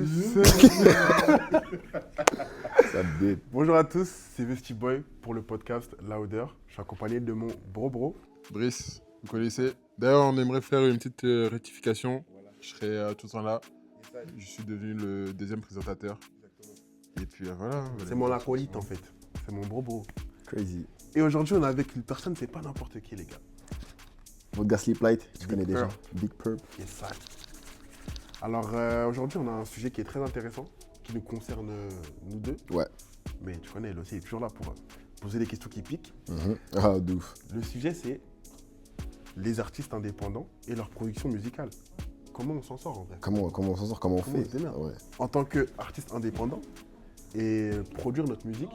Ça me dé. Bonjour à tous, c'est Vesty Boy pour le podcast Louder. Je suis accompagné de mon bro. Brice, vous connaissez. D'ailleurs, on aimerait faire une petite rectification. Je serai tout le temps là. Je suis devenu le deuxième présentateur. Et puis voilà. C'est mon acolyte en fait. C'est mon bro. Crazy. Et aujourd'hui, on est avec une personne, c'est pas n'importe qui, les gars. Votre gars Sleeplight, tu Big connais déjà. Purp. Big Purp. Yes, ça. Alors aujourd'hui, on a un sujet qui est très intéressant, qui nous concerne nous deux. Ouais. Mais tu connais, lui aussi, il est toujours là pour poser des questions qui piquent. Ah, de ouf. Le sujet, c'est les artistes indépendants et leur production musicale. Comment on s'en sort en vrai? Comment on s'en sort, comment on Comment fait on se démerde? Ouais. En tant qu'artiste indépendant et produire notre musique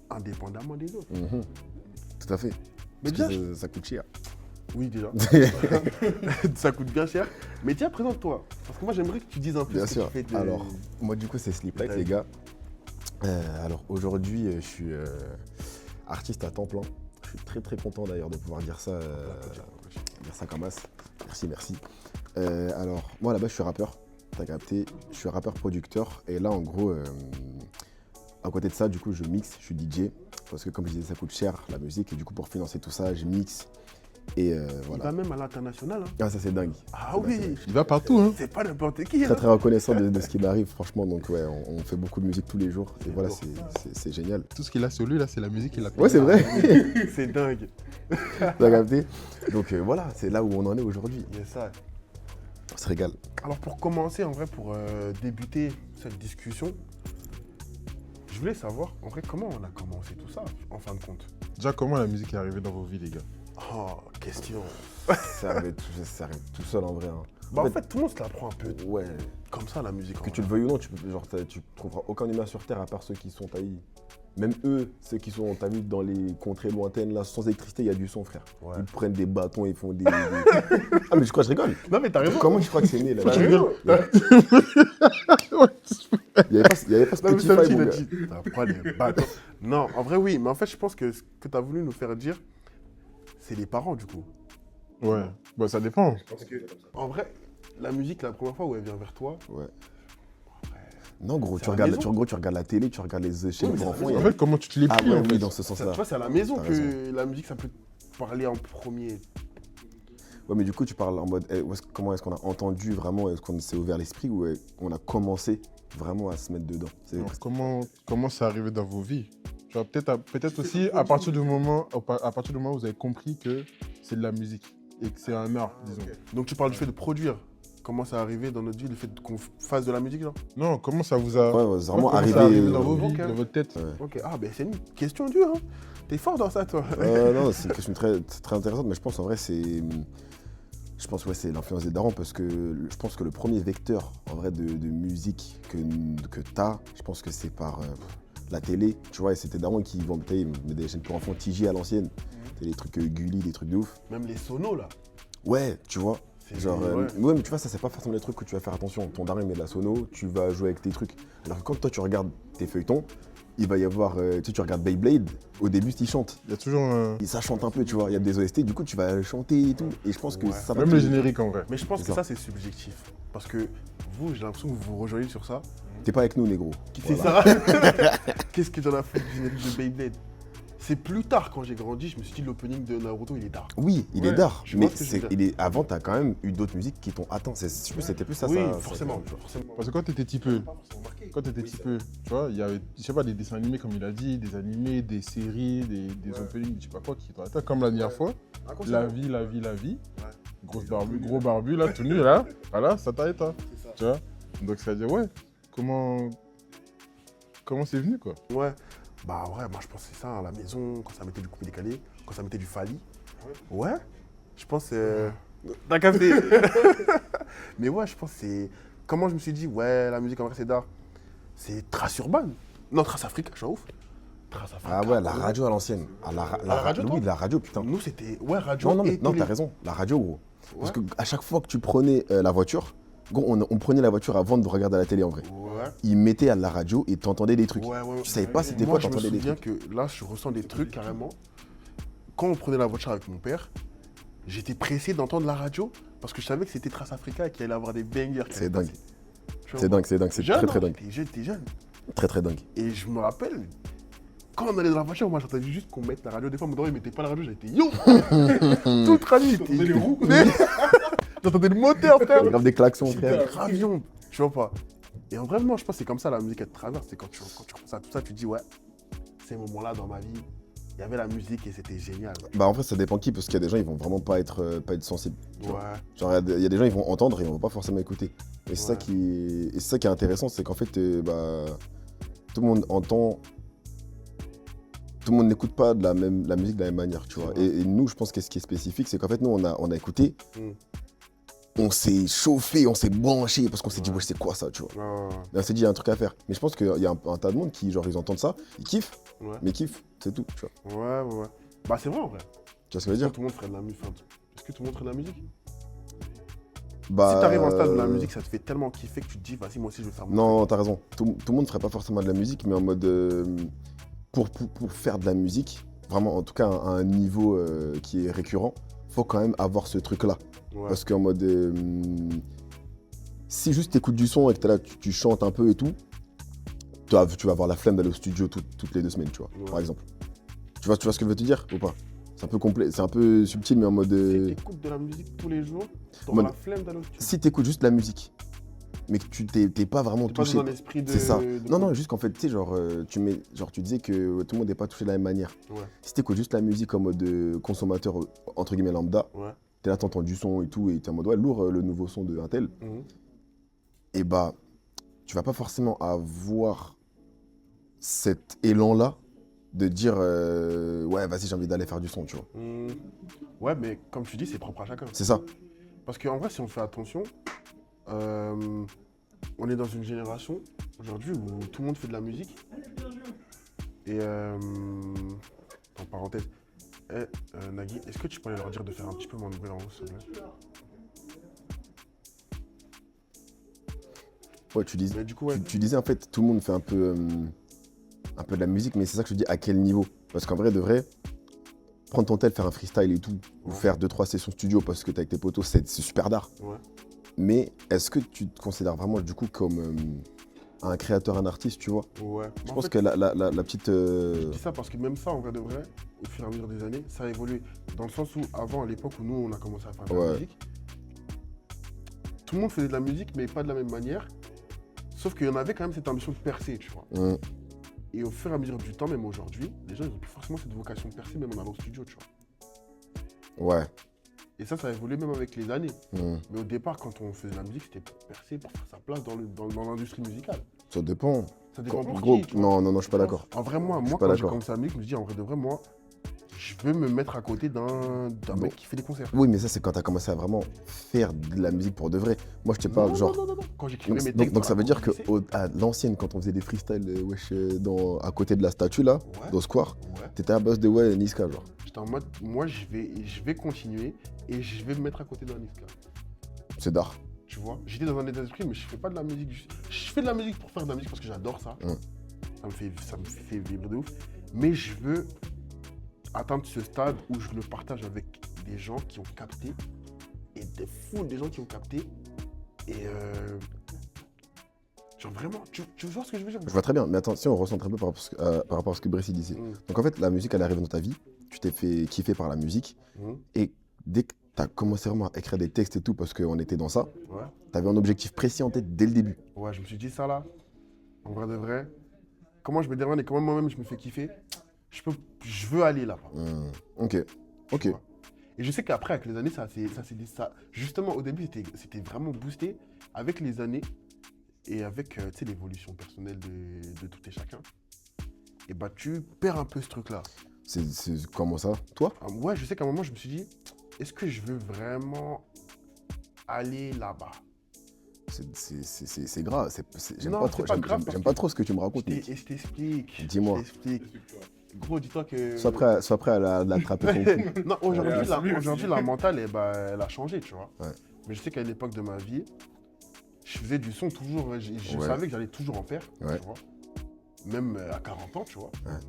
indépendamment des autres. Tout à fait. Mais Parce bien, que ça coûte cher. oui déjà, ça coûte bien cher. Mais tiens, présente-toi, parce que moi j'aimerais que tu dises un peu Bien ce sûr. que tu fais. Alors, moi du coup c'est Sleeplight les gars. Alors aujourd'hui je suis artiste à temps plein. Je suis très content d'ailleurs de pouvoir dire ça comme as. Merci. Alors moi là-bas je suis rappeur, t'as capté. Je suis rappeur producteur et là en gros à côté de ça du coup je mixe, je suis DJ. Parce que comme je disais ça coûte cher la musique et du coup pour financer tout ça je mixe. Et Il voilà. va même à l'international. Hein. Ah ça c'est dingue. Ah oui, Il va partout, hein. c'est pas n'importe qui. Très Hein. très reconnaissant de ce qui m'arrive franchement, donc ouais on fait beaucoup de musique tous les jours et C'est voilà lourd. c'est génial. Tout ce qu'il a sur lui, là, c'est la musique qu'il a fait. Ouais c'est vrai, C'est dingue. t'as capté. Donc voilà, c'est là où on en est aujourd'hui, Yes, ça. on se régale. Alors pour commencer, en vrai, pour débuter cette discussion, je voulais savoir, en vrai, comment on a commencé tout ça, en fin de compte. Déjà, comment la musique est arrivée dans vos vies, les gars? Oh, question. Ça arrive tout seul en vrai. Hein. Bah en fait, tout le monde se la prend un peu Ouais, comme ça, la musique. que tu le veuilles ou non, tu trouveras aucun humain sur Terre à part ceux qui sont taillés. Même eux, ceux qui sont, t'as vu, dans les contrées lointaines, là, sans électricité, il y a du son, frère. Ouais. Ils prennent des bâtons, ils font des... Ah, mais je crois que je rigole. Non, mais t'as raison. Comment tu crois que c'est né, là? T'as raison. Il n'y avait pas Non, mais Spotify, ça aussi, il mon a gars. dit, t'as pas les bâtons. Non, en vrai, oui. Mais en fait, je pense que ce que t'as voulu nous faire dire, c'est les parents, du coup. Ouais. Bah, ça dépend. Parce que, en vrai, la musique, la première fois où elle vient vers toi, Ouais. Non, gros, C'est tu à la regardes, maison. tu regardes la télé, tu regardes les chaînes Ouais, mais pour c'est enfants. à la il y a- En fait, comment tu te l'es Ah pris, ouais, en oui, fait. dans ce tu sens-là. vois, c'est à la maison T'as que raison. la musique, ça peut parler en premier. Ouais, mais du coup, tu parles en mode, comment est-ce qu'on a entendu vraiment, est-ce qu'on s'est ouvert l'esprit ou on a commencé vraiment à se mettre dedans? Alors, comment c'est arrivé dans vos vies? Genre, peut-être aussi à partir du moment où vous avez compris que c'est de la musique et que c'est un art, disons. Donc, tu parles du fait de produire. Comment ça arrivé dans notre vie, le fait qu'on fasse de la musique, genre? Non, comment ça vous a... Ouais, c'est vraiment comment arrivé. ça arrivé dans vos vies, Ok. dans votre tête? Ouais. Ok, ah, ben c'est une question dure, hein. T'es fort dans ça, toi. Non, c'est une question très intéressante, mais je pense en vrai, c'est l'influence des darons parce que je pense que le premier vecteur en vrai de musique que t'as, je pense que c'est par la télé, tu vois, et c'était darons qui vendaient des chaînes pour enfants TJ à l'ancienne, des trucs Gulli, des trucs de ouf. Même les sonos, là. Ouais, tu vois. C'est- Genre, ouais. ouais, mais tu vois, ça, c'est pas forcément des trucs que tu vas faire attention. Ton daron, il met de la sono, tu vas jouer avec tes trucs. Alors que quand toi, tu regardes tes feuilletons, il va y avoir, tu regardes Beyblade, au début, il chante. Il y a toujours un... Et ça chante un peu, tu vois. Il y a des OST, du coup, tu vas chanter et tout. Et je pense que Ouais. ça va. Même le générique, en vrai. Mais je pense C'est que ça. ça, c'est subjectif. Parce que vous, j'ai l'impression que vous vous rejoignez sur ça. T'es pas avec nous, négro. C'est Voilà. ça. Qu'est-ce que t'en as fait du générique de Beyblade? C'est plus tard, quand j'ai grandi, je me suis dit l'opening de Naruto, il est dark. Oui, il Ouais, est d'art. je Mais vois ce que je veux dire. avant, t'as quand même eu d'autres musiques qui t'ont atteint. Je pense que c'était plus ça. Oui, ça- forcément. ça- forcément. Parce que quand t'étais petit peu, tu vois, il y avait, je sais pas, des dessins animés comme il a dit, des animés, des séries, des openings, je sais pas quoi, qui t'ont atteint. Comme la dernière fois, la vie. Grosse barbu, gros barbu, là, tout nu, là. Voilà, ça t'a éteint. Tu vois? Donc ça veut dire, ouais, comment c'est venu, quoi? Ouais. Bah ouais, moi je pense que c'est ça, à la maison, quand ça mettait du coupé décalé, quand ça mettait du Fali. Ouais. Je pense T'as capté. Mais ouais, je pense que c'est... Comment je me suis dit, ouais, la musique en vrai c'est d'art. C'est Trace Urbaine. Non, Trace Africa, je suis ouf. Trace Africa. Ah ouais, la radio à l'ancienne. Ah, la radio, toi oui, la radio, putain. Nous c'était, ouais, radio Non, et non, télé. t'as raison. La radio, gros. Parce Ouais. qu'à chaque fois que tu prenais la voiture, gros, on prenait la voiture avant de regarder la télé en vrai. Ouais. Ils mettaient à la radio et t'entendais des trucs. Ouais. Tu savais pas c'était Moi, quoi, t'entendais je me des souviens trucs. que là, je ressens des trucs carrément. Quand on prenait la voiture avec mon père, j'étais pressé d'entendre la radio parce que je savais que c'était Trace Africa et qu'il allait avoir des bangers. qui C'est allaient dingue. passer. C'est dingue, c'est jeune, très très dingue. T'es jeune. Très très dingue. Et je me rappelle, quand on allait dans la voiture, moi j'entendais juste qu'on mette la radio. Des fois, mon doigt, il mettait pas la radio, j'étais yo. Toute radio. T'entendais les roues. J'entendais le moteur, frère. Grave des klaxons, frère. Gravion, tu vois pas. Et en vrai, moi, je pense que c'est comme ça la musique, elle te traverse. C'est quand tu penses à tout ça, tu te dis, ouais, ces moments-là dans ma vie, il y avait la musique et c'était génial. Bah en fait ça dépend qui, parce qu'il y a des gens ils vont vraiment pas être sensibles. tu vois. Ouais, Genre il y a des gens ils vont entendre et ils vont pas forcément écouter. Et c'est ça Ouais. qui est intéressant, c'est qu'en fait bah, tout le monde entend, tout le monde n'écoute pas la musique de la même manière, tu vois. C'est vrai. Et nous je pense que ce qui est spécifique, c'est qu'en fait nous on a écouté, Mm. on s'est chauffé, on s'est branché parce qu'on s'est dit Ouais. ouais c'est quoi ça, tu vois. Ouais, Et on s'est dit il y a un truc à faire. Mais je pense qu'il y a un tas de monde qui genre ils entendent ça, ils kiffent, ouais. mais kiffent, c'est tout, tu vois. Ouais. Bah, c'est vrai en vrai. Tu vois ce que je veux dire? Tout le monde ferait de la musique. Est-ce que tout le monde ferait de la musique? Bah, Si t'arrives à un stade où la musique, ça te fait tellement kiffer que tu te dis, vas-y, moi aussi, je veux faire mon Non, t'as raison. Tout le monde ferait pas forcément de la musique, mais en mode. Pour faire de la musique, vraiment, en tout cas, à un niveau qui est récurrent, faut quand même avoir ce truc-là. truc. Ouais. Parce qu'en mode. Si juste t'écoutes du son et que t'es là, tu chantes un peu et tout, tu vas avoir la flemme d'aller au studio toutes les 2 semaines, tu vois, Ouais. par exemple. Tu vois ce que je veux te dire ou pas? C'est un peu complet, c'est un peu subtil, mais en mode. Si t'écoutes de la musique tous les jours, t'auras Mode- la flemme d'aller au studio. Si t'écoutes juste la musique, mais que tu t'es pas vraiment T'es pas touché. dans un esprit de... C'est ça. de- Non, juste qu'en fait, tu sais, tu disais que tout le monde n'est pas touché de la même manière. Ouais, Si t'écoutes juste la musique en mode consommateur, entre guillemets, lambda, ouais. t'es là, t'entends du son et tout, et t'es en mode, ouais, lourd, le nouveau son de Intel, Mhm. et bah, tu vas pas forcément avoir cet élan-là de dire, ouais, vas-y, j'ai envie d'aller faire du son, tu vois. Mhm. Ouais, mais comme tu dis, c'est propre à chacun. C'est ça. Parce qu'en vrai, si on fait attention, on est dans une génération aujourd'hui où tout le monde fait de la musique. Et en parenthèse, Nagui, est-ce que tu pourrais leur dire de faire un petit peu moins de bruit en haut, s'il te plaît? Ouais, tu disais, Mais du coup, ouais. tu disais, en fait, tout le monde fait un peu de la musique, mais c'est ça que je te dis, à quel niveau? Parce qu'en vrai, de vrai, prendre ton tel, faire un freestyle et tout, ou Ouais. faire 2-3 sessions studio parce que t'es avec tes potos, c'est super d'art. Ouais. Mais est-ce que tu te considères vraiment du coup comme un créateur, un artiste, tu vois? Ouais. Je En pense fait, que la petite. je dis ça parce que même ça, en vrai de vrai, au fur et à mesure des années, ça a évolué. Dans le sens où, avant, à l'époque où nous, on a commencé à faire de la Ouais. musique, tout le monde faisait de la musique, mais pas de la même manière. Sauf qu'il y en avait quand même cette ambition de percer, tu vois. Et au fur et à mesure du temps, même aujourd'hui, les gens, ils n'ont plus forcément cette vocation de percer, même en allant au studio, tu vois. Ouais. Et ça a évolué même avec les années. Mm. Mais au départ, quand on faisait de la musique, c'était pour percer, pour faire sa place dans l'industrie musicale. Ça dépend. Ça dépend pour Gros, qui, tu vois. non, je suis pas d'accord. En vrai, moi pas quand j'ai d'accord. commencé la musique, je me dis, en vrai de vrai, moi, je veux me mettre à côté d'un mec qui fait des concerts. Oui, mais ça, c'est quand t'as commencé à vraiment faire de la musique pour de vrai. Moi, je te parle, genre. Non. Quand j'écrivais mes Donc, textes. donc ça veut dire que qu'à l'ancienne, quand on faisait des freestyles à côté de la statue, là, Ouais. dans Square, Ouais. t'étais à base de ouais, Niska, genre. J'étais en mode, moi, je vais continuer et je vais me mettre à côté d'un Niska. C'est d'art. Tu vois, j'étais dans un état d'esprit, mais je fais pas de la musique. Je fais de la musique pour faire de la musique parce que j'adore ça. Mm. Ça me fait vibrer de ouf. Mais je veux atteindre ce stade où je le partage avec des gens qui ont capté et des foules de gens qui ont capté. Et genre vraiment, tu vois ce que je veux dire? Je vois très bien, mais attends, si on recentre un peu par rapport à ce que Bressi disait. Mm. Donc en fait, la musique, elle arrive dans ta vie, tu t'es fait kiffer par la musique, Mm. et dès que t'as commencé vraiment à écrire des textes et tout, parce qu'on était dans ça, Ouais. t'avais un objectif précis en tête dès le début. Ouais, je me suis dit ça là, en vrai de vrai, comment je me dérange et comment moi-même je me fais kiffer, je veux aller là-bas. Ok, ok. Tu vois. Et je sais qu'après, avec les années, ça, justement, au début, c'était vraiment boosté avec les années et avec tu sais, l'évolution personnelle de tout et chacun. Et bah, tu perds un peu ce truc-là. C'est comment ça? Toi? Ouais, je sais qu'à un moment, je me suis dit, est-ce que je veux vraiment aller là-bas? C'est grave. J'aime Non, pas c'est trop, pas j'aime- grave j'aime- parce j'aime pas trop ce que tu me racontes, Et mec. je t'explique. Dis-moi. Je t'explique. Gros, dis-toi que... Sois prêt à l'attraper ton coup. Non, aujourd'hui, Ouais, c'est lui aujourd'hui, aussi. la mentale, elle a changé, tu vois. Ouais. Mais je sais qu'à l'époque de ma vie, je faisais du son toujours, je Ouais. savais que j'allais toujours en faire, Ouais. tu vois. Même à 40 ans, tu vois. Ouais.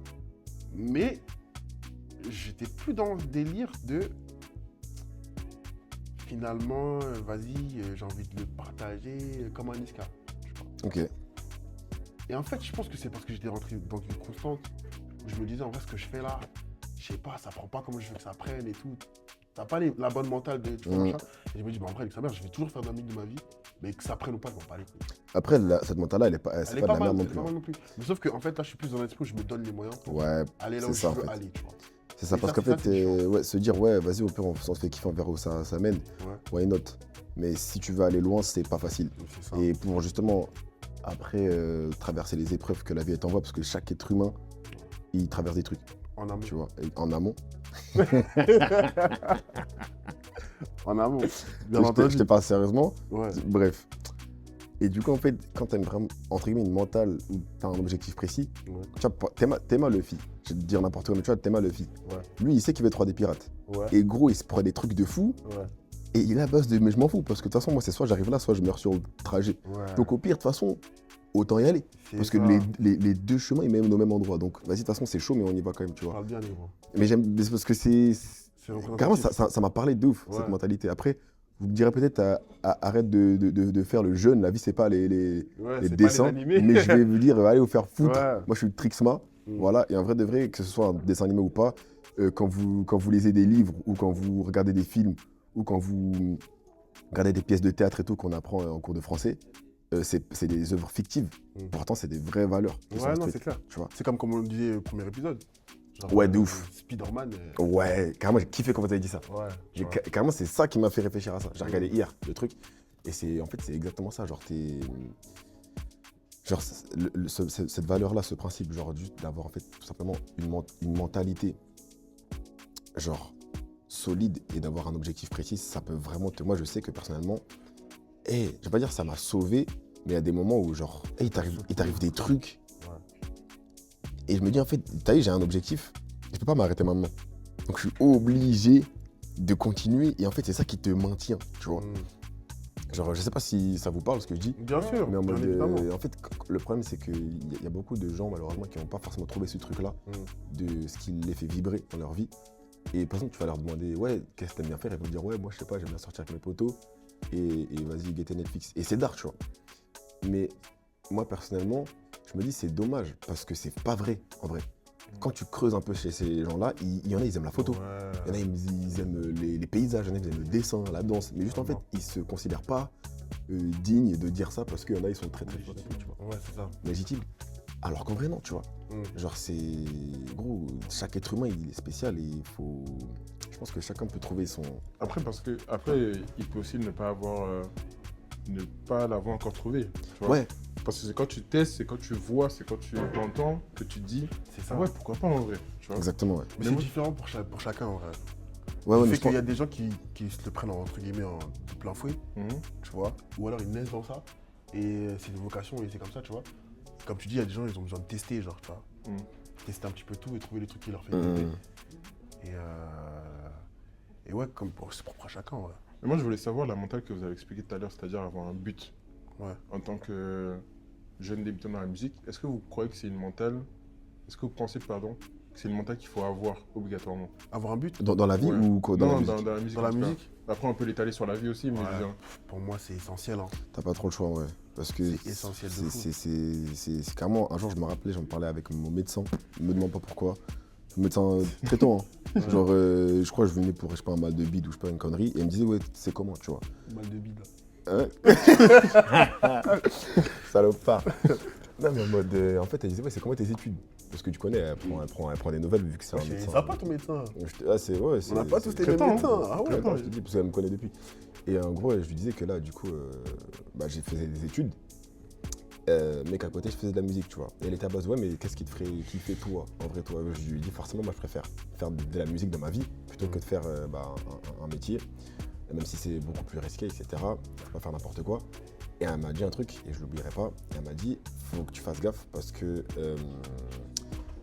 Mais j'étais plus dans le délire de finalement, vas-y, j'ai envie de le partager comme un Niska. vois. Ok. Et en fait, je pense que c'est parce que j'étais rentré dans une constante où je me disais, en vrai, ce que je fais là, je sais pas, ça prend pas comme je veux que ça prenne et tout. T'as pas la bonne mentale de tu vois, machin. Et je me dis, bah, en vrai, avec sa mère, je vais toujours faire de la musique de ma vie, mais que ça prenne ou pas, je m'en bats les couilles. Après, cette mentale-là, c'est Elle est pas de pas la mal, merde non elle est plus. pas mal non plus. Mais sauf que, en fait, là, je suis plus dans l'esprit où je me donne les moyens pour Ouais, aller là c'est où ça, je en veux fait. aller, tu vois. C'est ça, Et parce ça, qu'en c'est fait, ça, c'est chiant. ouais, se dire, ouais, vas-y, au pire, on se fait kiffer, on verra où ça mène. Ouais, Why not? Mais si tu veux aller loin, c'est pas facile. c'est ça. Et pour justement, après, traverser les épreuves que la vie t'envoie, parce que chaque être humain, il traverse des trucs, En amont. tu vois, et en amont. En amont, Je bien entendu. te parle sérieusement. Ouais. Bref. Et du coup, en fait, quand tu as vraiment, entre guillemets, une mentale où tu as un objectif précis, Ouais. tu vois, Théma Luffy, je vais te dire n'importe quoi, mais tu vois, Théma Luffy, Ouais. lui, il sait qu'il veut être roi des pirates. Ouais. Et gros, il se prend des trucs de fou, Ouais. et il est à base de, mais je m'en fous, parce que de toute façon, moi, c'est soit j'arrive là, soit je meurs sur le trajet. Ouais. Donc au pire, de toute façon, autant y aller. C'est Parce que ça. les deux chemins, ils mènent au même endroit. Donc vas-y, de toute façon, c'est chaud, mais on y va quand même, tu vois. Parle bien, négro. Mais j'aime, mais c'est parce que c'est... C'est représentatif. Carrément, ça m'a parlé de ouf, Ouais. cette mentalité. Après, vous me direz peut-être, arrête de faire le jeune, la vie, c'est pas les Ouais, les c'est dessins, pas les animés. mais je vais vous dire, allez vous faire foutre. Ouais. Moi, je suis Trixma, Mm. voilà. Et en vrai de vrai, que ce soit un dessin animé ou pas, quand vous lisez des livres ou quand vous regardez des films ou quand vous regardez des pièces de théâtre et tout qu'on apprend en cours de français, c'est des œuvres fictives. Mm. Pourtant, c'est des vraies valeurs qui sont Ouais, non, inscrites, c'est clair. tu vois. C'est comme on le disait au premier épisode. Genre, Ouais, de ouf. Spider-Man. Ouais, carrément, j'ai kiffé quand vous avez dit ça. Ouais. J'ai ouais. carrément, c'est ça qui m'a fait réfléchir à ça. J'ai regardé hier le truc, et en fait, c'est exactement ça. Genre, genre cette valeur-là, ce principe, genre, juste d'avoir en fait tout simplement une mentalité, genre, solide et d'avoir un objectif précis, ça peut vraiment te. Moi, je sais que personnellement, je vais pas dire ça m'a sauvé, mais il y a des moments où, genre, il t'arrive des trucs, Ouais. et je me dis, en fait, t'as vu, j'ai un objectif, je peux pas m'arrêter maintenant. Donc, je suis obligé de continuer, et en fait, c'est ça qui te maintient, tu vois. Mm. Genre, je sais pas si ça vous parle ce que je dis, Bien sûr. mais en bien mode, évidemment. en fait, le problème, c'est qu'il y a beaucoup de gens, malheureusement, qui n'ont pas forcément trouvé ce truc-là, de ce qui les fait vibrer dans leur vie. Et par exemple, tu vas leur demander, ouais, qu'est-ce que t'aimes bien faire? Ils vont te dire, ouais, moi, je sais pas, j'aime bien sortir avec mes potos, et vas-y, guetter Netflix. Et c'est dark, tu vois. Mais moi, personnellement, je me dis, c'est dommage, parce que c'est pas vrai, en vrai. Quand tu creuses un peu chez ces gens-là, il y en a, ils aiment la photo. Ouais. Il y en a, ils aiment les paysages, il y en a, ils aiment le dessin, la danse. Mais juste, en fait, Vraiment. ils se considèrent pas dignes de dire ça parce qu'il y en a, ils sont très, très forts, et tout, tu vois. Ouais, c'est ça. Légitimes. Alors qu'en vrai, non, tu vois. Mm. Genre, c'est. Gros, chaque être humain, il est spécial et il faut. Je pense que chacun peut trouver son. Après, parce que après, il peut aussi ne pas avoir, ne pas l'avoir encore trouvé. Tu vois. Ouais, Parce que c'est quand tu testes, c'est quand tu vois, c'est quand tu entends que tu te dis, C'est ça. ah ouais, pourquoi pas en vrai. Tu vois. exactement, ouais. Mais Mais c'est moi- différent pour chacun en vrai. Ouais, ouais, Le mais fait je pense. qu'il y a des gens qui se le prennent entre guillemets de plein fouet, Mhm. tu vois, ou alors ils naissent dans ça et c'est une vocation et c'est comme ça, tu vois. Comme tu dis, il y a des gens, ils ont besoin de tester, genre, tu vois. Mhm. Tester un petit peu tout et trouver les trucs qui leur fait kiffer. Mmh. Et ouais, comme c'est propre à chacun, ouais. Mais moi, je voulais savoir la mentale que vous avez expliqué tout à l'heure, c'est-à-dire avoir un but Ouais. en tant que jeune débutant dans la musique. Est-ce que vous croyez que c'est une mentale, est-ce que vous pensez, pardon, que c'est une mentale qu'il faut avoir obligatoirement? Avoir un but, Dans la vie Ouais. ou quoi, dans la Non, musique? dans la musique. dans la en tout cas. musique, Après, on peut l'étaler sur la vie aussi, mais Ouais. je veux dire, pour moi, c'est essentiel. Hein. T'as pas trop le choix, ouais. Parce que C'est essentiel de fou. c'est carrément. Un jour, je me rappelais, j'en parlais avec mon médecin. Ne me demande pas pourquoi. Le médecin traitant, hein. Genre, je crois que je venais pour, je sais pas, un mal de bide ou je sais pas, une connerie. Et il me disait, ouais, c'est comment, tu vois. Mal de bide. Hein? Salopard. Non, mais en mode. En fait, elle disait, ouais, c'est comment tes études? Parce que tu connais, elle prend des nouvelles vu que c'est un médecin. Ça va pas ton médecin. Ah, c'est. Ouais, On n'a pas tous les mêmes traitant, hein. médecins. Ah ouais, Attends, je te dis, parce qu'elle me connaît depuis. Et en gros, je lui disais que là, du coup, j'ai fait des études, mais qu'à côté, je faisais de la musique, tu vois. Et elle était à base, ouais, mais qu'est-ce qui te ferait kiffer, toi, en vrai, toi? Je lui ai dit, forcément, moi, je préfère faire de la musique dans ma vie plutôt que de faire un métier, même si c'est beaucoup plus risqué, etc. Faut pas faire n'importe quoi. Et elle m'a dit un truc, et je l'oublierai pas. Et elle m'a dit, faut que tu fasses gaffe parce que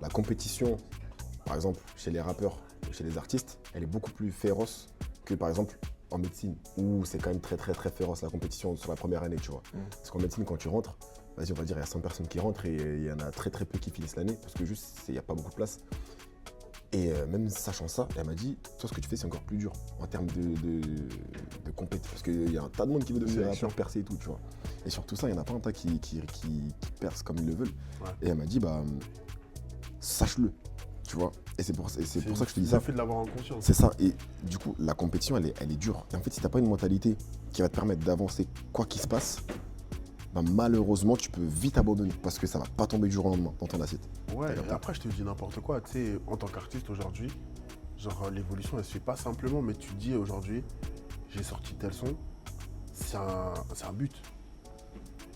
la compétition, par exemple, chez les rappeurs, chez les artistes, elle est beaucoup plus féroce que, par exemple, en médecine, où c'est quand même très, très, très féroce la compétition sur la première année, tu vois. Parce qu'en médecine, quand tu rentres, vas-y, on va dire, il y a 100 personnes qui rentrent et il y en a très, très peu qui finissent l'année parce que juste, il n'y a pas beaucoup de place. Et même sachant ça, elle m'a dit, toi ce que tu fais c'est encore plus dur en termes de compétition. Parce qu'il y a un tas de monde qui veut devenir rappeur, percer et tout, tu vois. Et sur tout ça, il n'y en a pas un tas qui percent comme ils le veulent. Ouais. Et elle m'a dit, bah, sache-le, tu vois. Et c'est pour ça que je te dis ça. Le fait de l'avoir en conscience. C'est ça. Et du coup, la compétition, elle est dure. Et en fait, si t'as pas une mentalité qui va te permettre d'avancer quoi qu'il se passe, bah, malheureusement, tu peux vite abandonner parce que ça va pas tomber du jour au lendemain dans ton assiette. Ouais, et après, je te dis n'importe quoi. Tu sais, en tant qu'artiste aujourd'hui, genre, l'évolution, elle se fait pas simplement, mais tu te dis aujourd'hui, j'ai sorti tel son, c'est un but.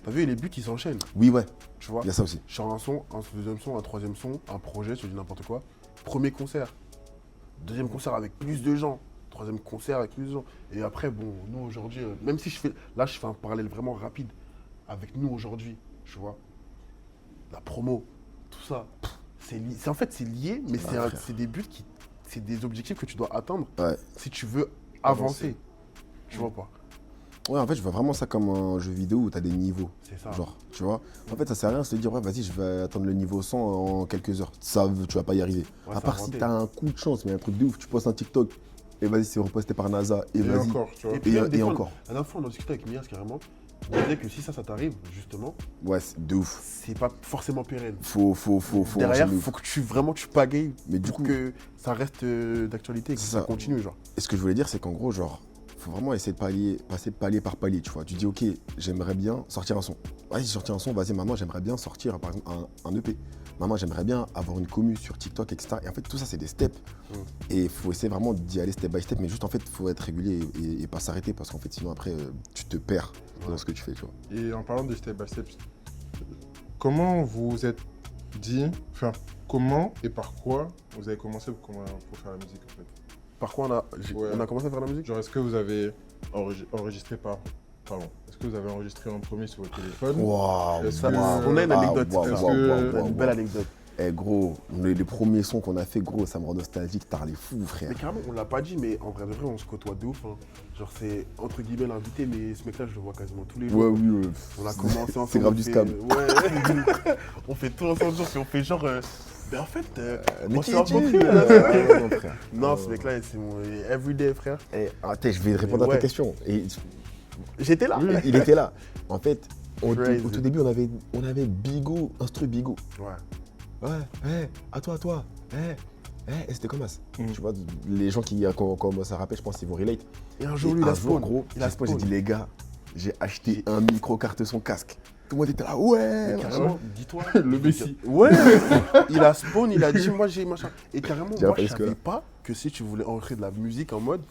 T'as vu, les buts, ils s'enchaînent, Oui, ouais, tu vois. il y a ça aussi. Je sors un son, un deuxième son, un troisième son, un projet, je te dis n'importe quoi. Premier concert. Deuxième concert avec plus de gens. Troisième concert avec plus de gens. Et après, bon, nous aujourd'hui, même si je fais un parallèle vraiment rapide avec nous aujourd'hui, tu vois. La promo, tout ça, en fait, c'est lié, mais c'est des buts c'est des objectifs que tu dois atteindre Ouais. si tu veux avancer. Tu vois pas. Ouais, en fait, je vois vraiment ça comme un jeu vidéo où t'as des niveaux. C'est ça. Genre, tu vois. En fait, ça sert à rien de se dire, ouais, vas-y, je vais atteindre le niveau 100 en quelques heures. Ça, tu vas pas y arriver. Ouais, À c'est part si inventé. t'as un coup de chance, mais un truc de ouf, tu postes un TikTok et vas-y, c'est reposté par NASA et Et vas-y. encore, tu vois. puis même des Et fois, encore. La dernière fois, on en discutait avec Mias carrément. Il disait que si ça t'arrive, justement, Ouais, c'est de ouf. c'est pas forcément pérenne. Faut Derrière, enchaîner. il faut que tu pagayes Mais du pour coup, que ça reste d'actualité et que c'est ça ça. continue, genre. et ce que je voulais dire, c'est qu'en gros, genre, faut vraiment essayer de passer palier par palier, tu vois. Tu dis, ok, j'aimerais bien sortir un son. Vas-y, sortir un son, vas-y, maintenant, j'aimerais bien sortir, par exemple, un EP. Maintenant, j'aimerais bien avoir une commu sur TikTok, etc. Et en fait, tout ça, c'est des steps. Et il faut essayer vraiment d'y aller step by step. Mais juste, en fait, il faut être régulier et pas s'arrêter parce qu'en fait, sinon, après, tu te perds dans ce que tu fais, tu vois. Et en parlant de step by step, comment vous vous êtes dit, enfin, comment et par quoi vous avez commencé pour faire la musique en fait? Par quoi on a commencé à faire la musique? Genre, est-ce que vous avez enregistré est-ce que vous avez enregistré en premier sur votre téléphone? Waouh, Est-ce Ça, que- on a une anecdote. Est-ce que- On a une belle anecdote. Eh gros, les premiers sons qu'on a fait, gros, ça me rend nostalgique, t'as les fous, frère. Mais carrément, on l'a pas dit, mais en vrai de vrai, on se côtoie de ouf. Hein. Genre, c'est entre guillemets l'invité, mais ce mec-là, je le vois quasiment tous les jours. Ouais, oui, On a commencé ensemble. C'est grave on du fait- scam. Ouais. On fait tout ensemble, genre, puis on fait genre. Mais en fait, Mais on qui s'est es-tu rencontrés. Non, frère. Non, ce mec-là, c'est mon everyday frère. Eh, attends, je vais répondre à ouais. ta question. Et J'étais là. il était là. En fait, au Crazy. tout début, on avait Bigo, instru Bigo. Ouais. Ouais, à toi. Et c'était comme ça. Mm. Tu vois, les gens qui commencent à rapper, je pense qu'ils vont relate. Et un jour, Et lui, il a un jour, spawn. gros, Il a j'ai spawn. dit, les gars, j'ai acheté un micro carte son casque. Tout le monde était là, ouais. Carrément, dis-toi. Le Messi. Ouais. Il a spawn, il a dit, moi j'ai machin. Et carrément, J'ai moi appris je ce que savais là. pas que si tu voulais enregistrer de la musique en mode,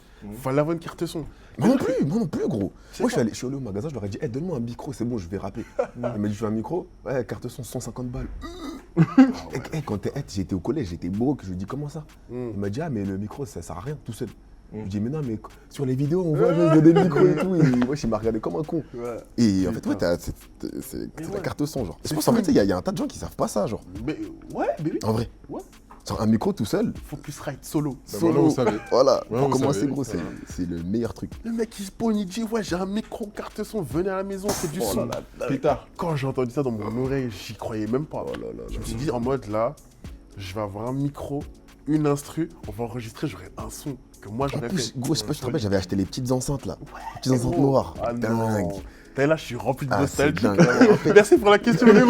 fallait avoir une carte son. Moi non plus, gros. C'est Moi, ça. je suis allé au magasin, je leur ai dit, donne-moi un micro, c'est bon, je vais rapper. Il m'a dit, tu veux un micro? Ouais, carte son, 150 balles. Quand j'étais au collège, j'étais broke. Je lui ai dit, comment ça? Il m'a dit, ah, mais le micro, ça sert à rien tout seul. Je lui ai dit, mais non, mais sur les vidéos, on voit juste des micros et tout. Et moi, il m'a regardé comme un con. Ouais. Et en fait, ouais, c'est Mais la ouais. carte son, genre. C'est C'est pour ça, en fou. fait, il y a un tas de gens qui savent pas ça, genre. Mais ouais, mais oui. En vrai. Ouais. Sur un micro tout seul, Focusrite solo. Bah, voilà, vous savez. voilà. Ouais, Pour vous commencer, savez, gros, ça va. c'est le meilleur truc. Le mec il spawn, il dit ouais j'ai un micro carte son, venez à la maison, c'est du Oh son. là là. Pétard. Quand j'ai entendu ça dans mon oreille, j'y croyais même pas. Oh là là Je là. me suis dit en mode là, je vais avoir un micro, une instru, on va enregistrer, j'aurai un son que moi En j'aurais plus, fait. gros, je sais pas si tu te rappelles, j'avais acheté les petites enceintes là. Les petites enceintes Gros. noires. Ah Dingue. non. T'as là, je suis rempli de Ah, c'est nostalgie. dingue. En fait, Merci pour la question, Léo.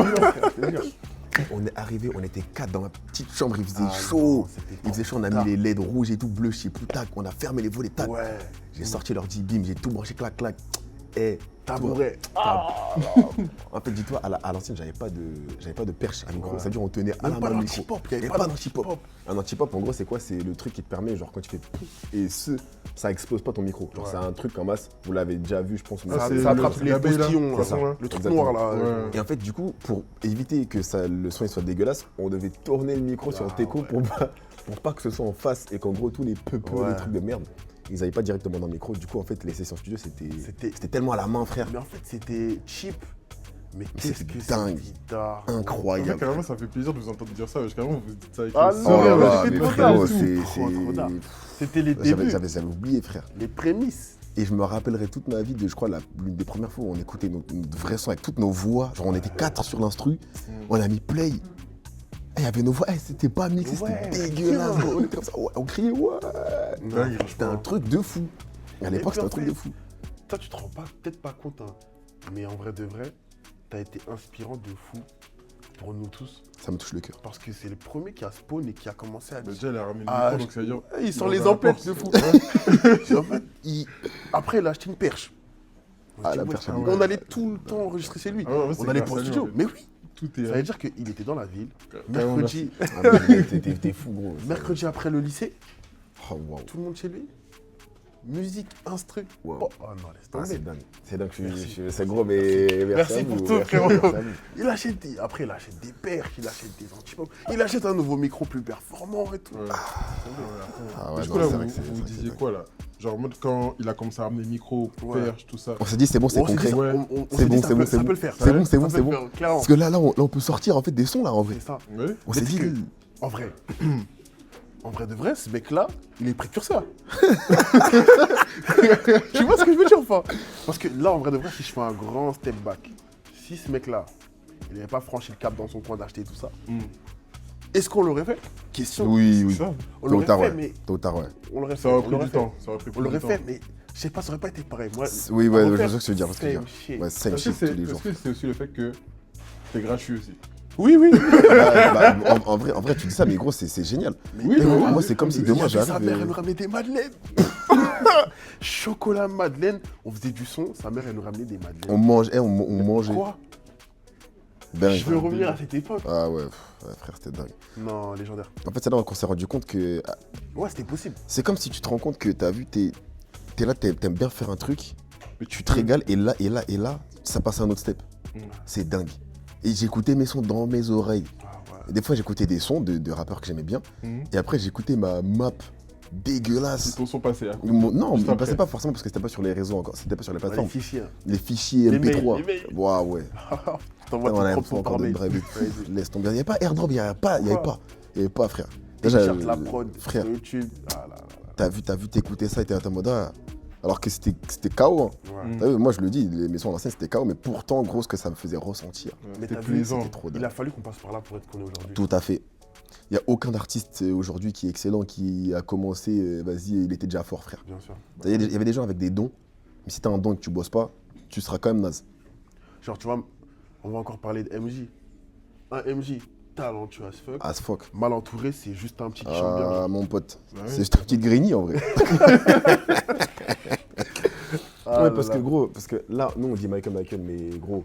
on est arrivé, on était 4 dans ma petite chambre, il faisait Ah chaud. non, c'était Il faisait chaud, on a tard. mis les LED rouges et tout, bleu, je sais plus, tac. On a fermé les volets, tac. Ouais. J'ai sorti l'ordi, bim, j'ai tout branché, clac, clac. Et Tabouret. En fait, dis-toi, à l'ancienne, j'avais pas de perche à micro. Ouais. Ça veut dire on tenait à Même la pas main le micro. d'anti-pop, il y Il avait n'y pas pas d'anti-pop. Un anti-pop, en gros, c'est quoi? C'est le truc qui te permet, genre, quand tu fais pouf, et ça explose pas ton micro. Genre, Ouais. c'est un truc en masse, vous l'avez déjà vu, je pense. Ah, Ça, c'est ça le- attrape les l'abeille, là. postillons, C'est ça. le truc Exactement. noir là. Ouais. Et en fait, du coup, pour éviter que le son il soit dégueulasse, on devait tourner le micro sur le teco pour pas que ce soit en face et qu'en gros, tous les peuples, Ouais. les trucs de merde, ils n'allaient pas directement dans le micro. Du coup, en fait, les sessions studio, C'était- c'était tellement à la main, frère. Mais en fait, c'était cheap. Mais qu'est-ce c'était que dingue. c'était tard. En fait, Incroyable. carrément, ça fait plaisir de vous entendre dire ça. Carrément, vous dites ça avec Ah le non, Oh sourire, là là, là, j'étais mais trop frérot, tard et tout. Trop tard. C'était les J'avais débuts, j'avais oublié, frère. les prémices. Et je me rappellerai toute ma vie de, je crois, l'une des premières fois où on écoutait notre vrai son avec toutes nos voix. Genre, on était 4 sur l'instru, on a mis play. Il y avait nos voix, c'était pas mixé, Ouais, c'était dégueulasse, tiens. gros. On était comme ça, ouais, on criait, ouais. Dingue, C'était un franchement. truc de fou. À Et l'époque, puis c'était un truc après, de fou. Toi, tu te rends peut-être pas compte, hein, mais en vrai de vrai, t'as été inspirant de fou pour nous tous. Ça me touche le cœur. Parce que c'est le premier qui a spawn et qui a commencé à Bah, dire. déjà, il a ramené le Ah, micro, donc ça veut dire. Il sort dans les la emplettes porte. de fou. Ouais. En fait, après, il a acheté une perche. On se Ah, dit, la ouais, perche, on ouais. allait tout le temps enregistrer chez lui. Ah ouais, ouais, c'est On allait grâce pour le à lui, studio. en fait. Mais oui, Tout ça est. veut dire qu'il était dans la ville. Carrément, Mercredi, Ah, mais t'es fou, gros. mercredi après le lycée, Oh, waouh. tout le monde chez lui. Musique, instru. Wow. Oh, oh non, laisse Ah, tomber. c'est dingue. C'est dingue. Merci. C'est gros, mais Merci à pour vous, tout, merci à vous, frérot. merci à vous. Il achète des... Après, il achète des perches, il achète des antipop, il achète un nouveau micro plus performant et tout. Ouais. Ah Et ouais, du non, coup, là, c'est vrai que c'est- vous c'est vrai que disiez c'est quoi là? Genre, en mode quand il a commencé à ramener micro, Ouais. perche, tout ça. On s'est dit, c'est bon, c'est On s'est dit, concret. Ouais. on C'est s'est bon, dit, c'est ça bon, peut- c'est ça bon. peut le faire. C'est bon, c'est Ça bon, peut c'est le bon. faire, clairement. Parce que là, on peut sortir en fait des sons là en vrai. C'est ça. Ouais. On Mais s'est tu dit, sais que, en vrai, de vrai, ce mec-là, il est précurseur. Tu vois ce que je veux dire ou pas? Parce que là, en vrai de vrai, si je fais un grand step back, si ce mec-là, il n'avait pas franchi le cap dans son coin d'acheter tout ça, Mm. est-ce qu'on l'aurait fait? Question. oui, oui. C'est ça. On Tôt ou l'aurait tard, fait, ouais. mais Tôt ou tard, ouais. on l'aurait fait. Ça aurait on pris l'aurait du fait. temps. Ça aurait pris On plus l'aurait de fait, temps. mais je sais pas, ça aurait pas été pareil. Moi, Oui, à ouais, je refaire, vois ce que tu veux dire. parce que same shit. Ouais, same Est-ce que shit tous les c'est jours. est-ce que c'est aussi le fait que c'est gratuit aussi? Oui, oui. Bah, en vrai, tu dis ça, mais gros, c'est génial. Oui, Mais gros, oui, moi, oui, c'est comme oui, si oui. demain Sa mère, j'arrive. elle nous ramenait des madeleines. Chocolat madeleine. On faisait du son, sa mère, elle nous ramenait des madeleines. On mangeait, on mangeait. Quoi? Dingue. Je veux revenir à cette époque. Ah ouais, ouais, frère, c'était dingue. Non, légendaire. En fait, c'est là qu'on s'est rendu compte que. Ouais, c'était possible. C'est comme si tu te rends compte que t'as vu, t'es là, t'aimes bien faire un truc, Mais tu te régales, et là, ça passe à un autre step. Mm. C'est dingue. Et j'écoutais mes sons dans mes oreilles. Ah ouais. Et des fois, j'écoutais des sons de rappeurs que j'aimais bien. Mhm. Et après, j'écoutais ma map dégueulasse. Ils sont passés. Hein. Non, Juste il après. passait pas forcément parce que c'était pas sur les réseaux encore, c'était pas sur les Ouais, les plateformes. fichiers. Les fichiers Les MP3. mails, les mails. Waouh, ouais. T'envoies On tes a propres sons encore par de mail. drive. Vas-y. Laisse tomber. Il n'y avait pas airdrop, il n'y avait pas, frère. Télécharge la prod frère, sur YouTube. Ah là là t'as vu, t'écoutais ça et t'es en mode ah, alors que c'était KO. Hein. là. Ouais. Mm. T'as vu, moi je le dis, mes sons à l'ancienne c'était KO, mais pourtant, gros, ce que ça me faisait ressentir. Mais C'était t'as vu, plaisant. C'était trop Il dingue. a fallu qu'on passe par là pour être qu'on est aujourd'hui. Tout à fait. Il n'y a aucun artiste aujourd'hui qui est excellent, qui a commencé, vas-y, il était déjà fort, frère. Bien sûr. Il y avait des gens avec des dons, mais si t'as un don et que tu bosses pas, tu seras quand même naze. Genre, tu vois, on va encore parler de MJ. Un MJ talentueux as fuck. As fuck. Mal entouré, c'est juste un petit qui chante bien. Ah, mon pote. Bah C'est oui. juste un petit grigny en vrai. Ah Ouais, là parce là. que gros, parce que là, nous on dit Michael, mais gros,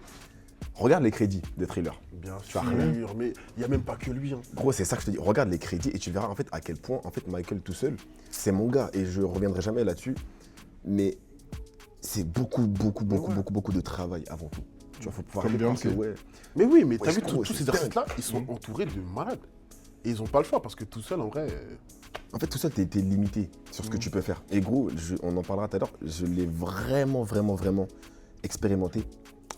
regarde les crédits des thrillers. Bien Tu sûr, as rien. mais il n'y a même pas que lui. Hein. Gros, c'est ça que je te dis. Regarde les crédits et tu verras en fait à quel point en fait Michael tout seul, c'est mon gars et je reviendrai jamais là-dessus. Mais c'est beaucoup de travail avant tout. Tu vois, faut pouvoir Comme arrêter de penser, Beyoncé. ouais. Mais oui, mais Ouais, t'as vu, gros, tous c'est ces dingue. artistes-là, ils sont entourés de malades. Et ils n'ont pas le choix parce que tout seul, en vrai. En fait, tout ça, t'es limité sur ce que tu peux faire. Et gros, on en parlera tout à l'heure, je l'ai vraiment expérimenté